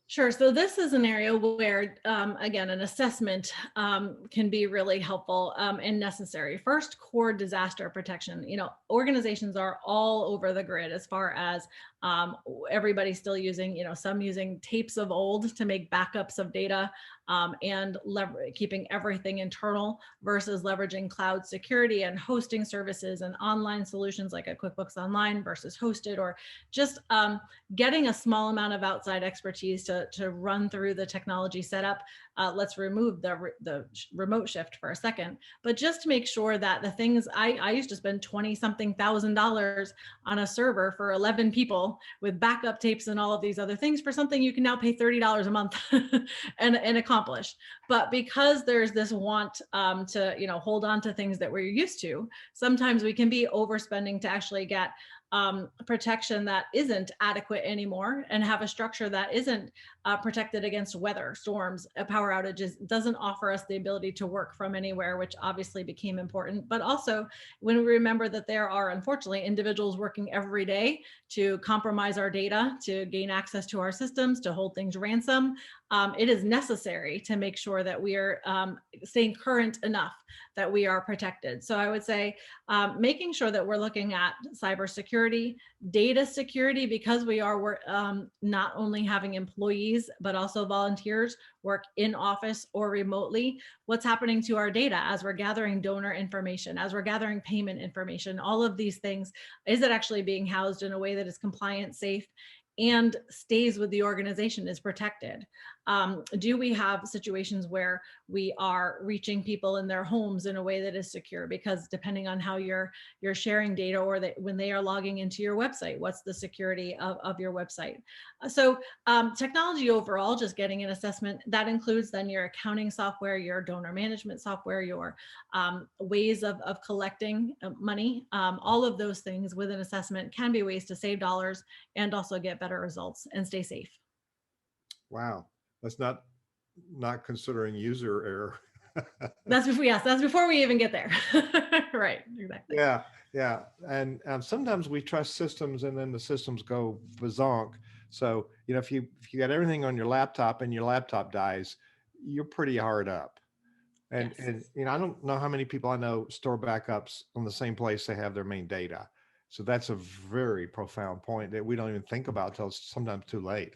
Sure. So this is an area where, again, an assessment can be really helpful and necessary. First, core disaster protection. Organizations are all over the grid as far as everybody's still using, some using tapes of old to make backups of data, and keeping everything internal, versus leveraging cloud security and hosting services and online solutions like a QuickBooks Online versus hosted, or just getting a small amount of outside expertise to run through the technology setup. Let's remove the remote shift for a second, but just to make sure that the things I used to spend $20-something thousand on a server for 11 people with backup tapes and all of these other things, for something you can now pay $30 a month and accomplish. But because there's this want to hold on to things that we're used to, sometimes we can be overspending to actually get protection that isn't adequate anymore, and have a structure that isn't protected against weather, storms, power outages, doesn't offer us the ability to work from anywhere, which obviously became important. But also, when we remember that there are, unfortunately, individuals working every day to compromise our data, to gain access to our systems, to hold things ransom, it is necessary to make sure that we are staying current enough that we are protected. So I would say making sure that we're looking at cybersecurity, data security, because we are not only having employees, but also volunteers work in office or remotely. What's happening to our data as we're gathering donor information, as we're gathering payment information, all of these things, is it actually being housed in a way that is compliant, safe, and stays with the organization, is protected? Do we have situations where we are reaching people in their homes in a way that is secure? Because depending on how you're sharing data, or when they are logging into your website, what's the security of your website? So technology overall, just getting an assessment, that includes then your accounting software, your donor management software, your ways of collecting money. All of those things with an assessment can be ways to save dollars and also get better results and stay safe. Wow. That's not considering user error. That's before we even get there. Right, exactly. Yeah. And sometimes we trust systems, and then the systems go bazonk. So, if you got everything on your laptop and your laptop dies, you're pretty hard up. And, Yes. and I don't know how many people I know store backups on the same place they have their main data. So that's a very profound point that we don't even think about till it's sometimes too late.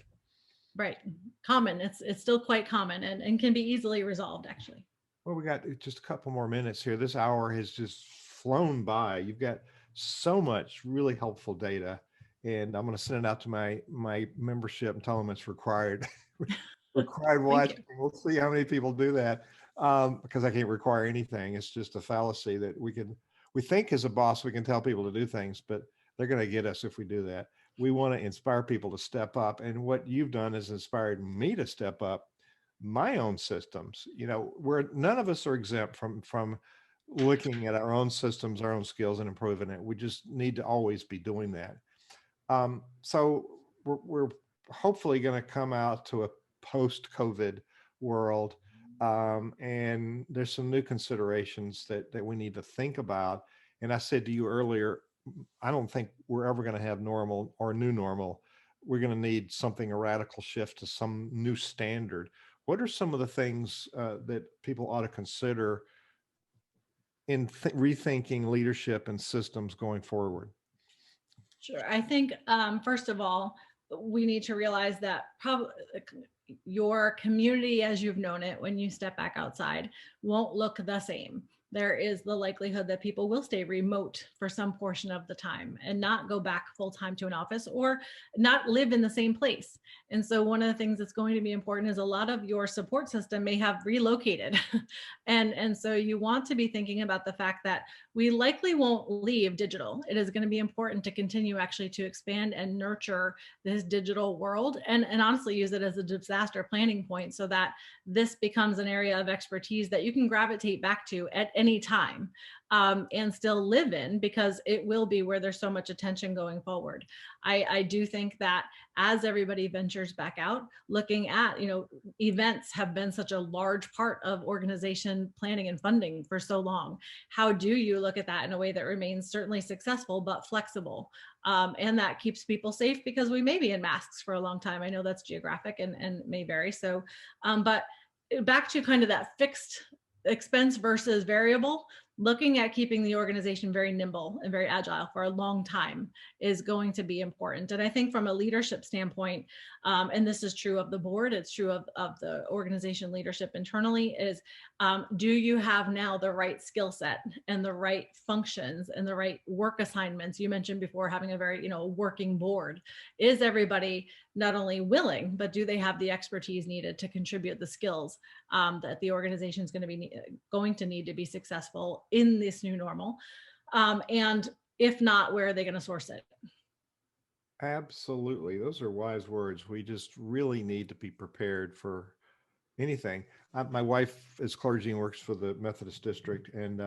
Right. Common. It's still quite common and can be easily resolved actually. Well, we got just a couple more minutes here. This hour has just flown by. You've got so much really helpful data, and I'm going to send it out to my membership and tell them it's required. Required Thank watch. you. We'll see how many people do that, because I can't require anything. It's just a fallacy that we think as a boss we can tell people to do things, but they're going to get us if we do that. We want to inspire people to step up, and what you've done has inspired me to step up my own systems. Where none of us are exempt from looking at our own systems, our own skills, and improving it. We just need to always be doing that. So we're hopefully going to come out to a post-COVID world, and there's some new considerations that we need to think about. And I said to you earlier, I don't think we're ever going to have normal or new normal. We're going to need something, a radical shift to some new standard. What are some of the things that people ought to consider in rethinking leadership and systems going forward? Sure. I think, first of all, we need to realize that probably your community as you've known it when you step back outside won't look the same. There is the likelihood that people will stay remote for some portion of the time and not go back full time to an office or not live in the same place. And so one of the things that's going to be important is a lot of your support system may have relocated. and so you want to be thinking about the fact that we likely won't leave digital. It is going to be important to continue actually to expand and nurture this digital world and honestly use it as a disaster planning point so that this becomes an area of expertise that you can gravitate back to at any time and still live in, because it will be where there's so much attention going forward. I do think that as everybody ventures back out, looking at, events have been such a large part of organization planning and funding for so long. How do you look at that in a way that remains certainly successful, but flexible? And that keeps people safe, because we may be in masks for a long time. I know that's geographic and may vary. So, but back to kind of that fixed expense versus variable, looking at keeping the organization very nimble and very agile for a long time is going to be important. And I think from a leadership standpoint, and this is true of the board, it's true of the organization leadership internally, is do you have now the right skill set and the right functions and the right work assignments? You mentioned before having a very, working board. Is everybody not only willing, but do they have the expertise needed to contribute the skills that the organization is going to need to be successful in this new normal? And if not, where are they going to source it? Absolutely. Those are wise words. We just really need to be prepared for anything. My wife is clergy and works for the Methodist district. And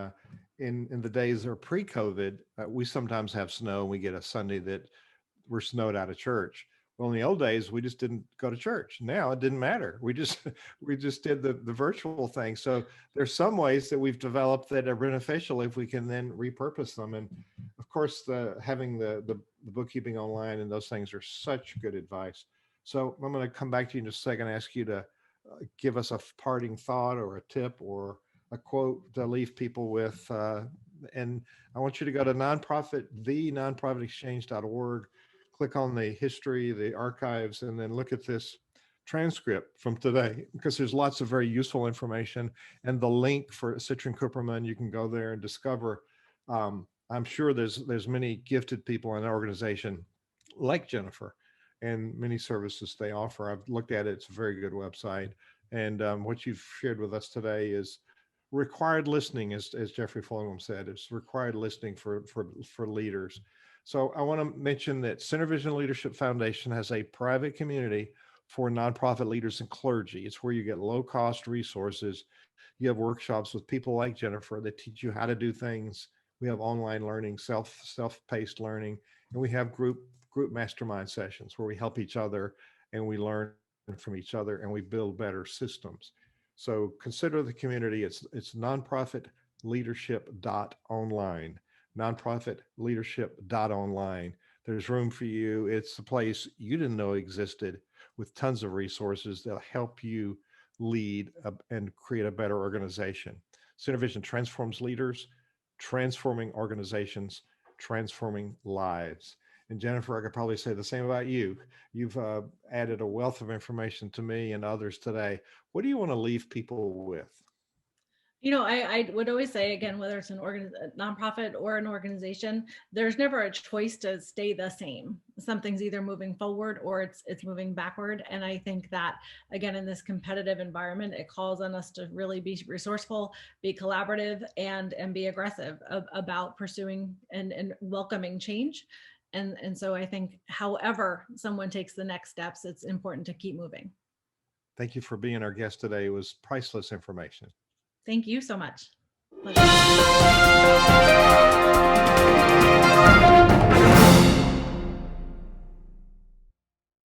in the days that are pre-COVID, we sometimes have snow. We get a Sunday that we're snowed out of church. Well, in the old days, we just didn't go to church. Now it didn't matter. We just did the virtual thing. So there's some ways that we've developed that are beneficial if we can then repurpose them. And of course, having the bookkeeping online and those things are such good advice. So I'm going to come back to you in just a second, ask you to give us a parting thought or a tip or a quote to leave people with. And I want you to go to thenonprofitexchange.org, click on the history, the archives, and then look at this transcript from today, because there's lots of very useful information, and the link for Citrin Cooperman, you can go there and discover. I'm sure there's many gifted people in an organization like Jennifer and many services they offer. I've looked at it. It's a very good website. And what you've shared with us today is required listening, as Jeffrey Fulham said. It's required listening for leaders. So I want to mention that Center Vision Leadership Foundation has a private community for nonprofit leaders and clergy. It's where you get low-cost resources. You have workshops with people like Jennifer that teach you how to do things. We have online learning, self-paced learning, and we have group mastermind sessions where we help each other and we learn from each other and we build better systems. So consider the community. It's nonprofitleadership.online, nonprofitleadership.online. There's room for you. It's a place you didn't know existed, with tons of resources that'll help you lead and create a better organization. Center Vision transforms leaders, transforming organizations, transforming lives. And Jennifer, I could probably say the same about you. You've added a wealth of information to me and others today. What do you want to leave people with? I would always say, again, whether it's a nonprofit or an organization, there's never a choice to stay the same. Something's either moving forward or it's moving backward. And I think that, again, in this competitive environment, it calls on us to really be resourceful, be collaborative, and be aggressive about pursuing and welcoming change. And so I think however someone takes the next steps, it's important to keep moving. Thank you for being our guest today. It was priceless information. Thank you so much. Pleasure.